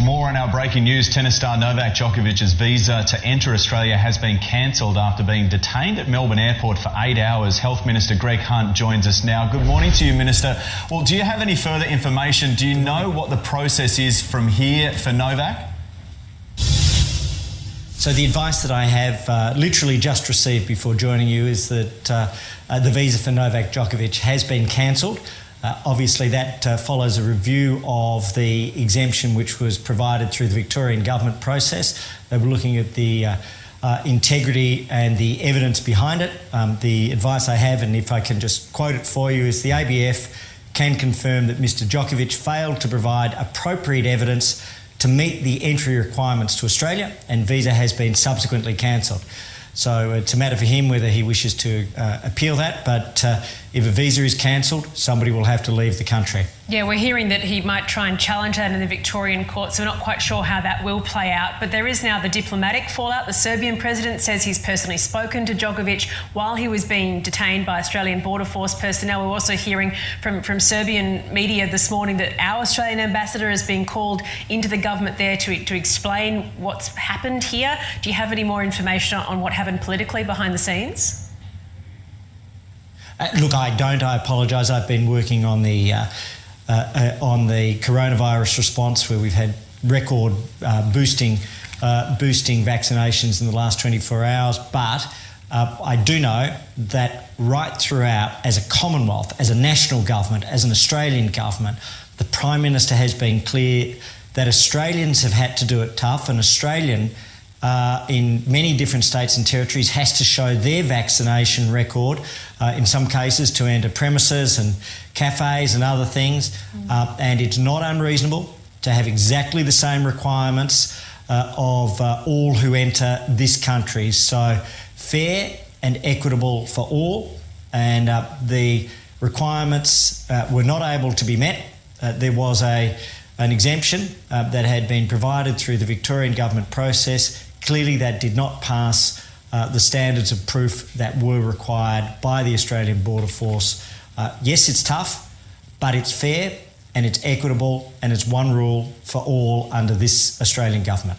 More on our breaking news. Tennis star Novak Djokovic's visa to enter Australia has been cancelled after being detained at Melbourne Airport for 8 hours. Health Minister Greg Hunt joins us now. Good morning to you, Minister. Well, do you have any further information? Do you know what the process is from here for Novak? So the advice that I have literally just received before joining you is that the visa for Novak Djokovic has been cancelled. Obviously that follows a review of the exemption which was provided through the Victorian government process. They were looking at the integrity and the evidence behind it. The advice I have, and if I can just quote it for you, is the ABF can confirm that Mr Djokovic failed to provide appropriate evidence to meet the entry requirements to Australia, and visa has been subsequently cancelled. So it's a matter for him whether he wishes to appeal that, but if a visa is cancelled, somebody will have to leave the country. Yeah, we're hearing that he might try and challenge that in the Victorian court, so we're not quite sure how that will play out. But there is now the diplomatic fallout. The Serbian president says he's personally spoken to Djokovic while he was being detained by Australian Border Force personnel. We're also hearing from Serbian media this morning that our Australian ambassador has been called into the government there to explain what's happened here. Do you have any more information on what happened politically behind the scenes? Look, I don't. I apologise. I've been working on the coronavirus response, where we've had record boosting vaccinations in the last 24 hours. But I do know that right throughout, as a Commonwealth, as a national government, as an Australian government, the Prime Minister has been clear that Australians have had to do it tough, and Australian in many different states and territories has to show their vaccination record, in some cases to enter premises and cafes and other things, and it's not unreasonable to have exactly the same requirements of all who enter this country. So fair and equitable for all, and the requirements were not able to be met. There was an exemption that had been provided through the Victorian government process. Clearly that did not pass the standards of proof that were required by the Australian Border Force. Yes, it's tough, but it's fair and it's equitable, and it's one rule for all under this Australian government.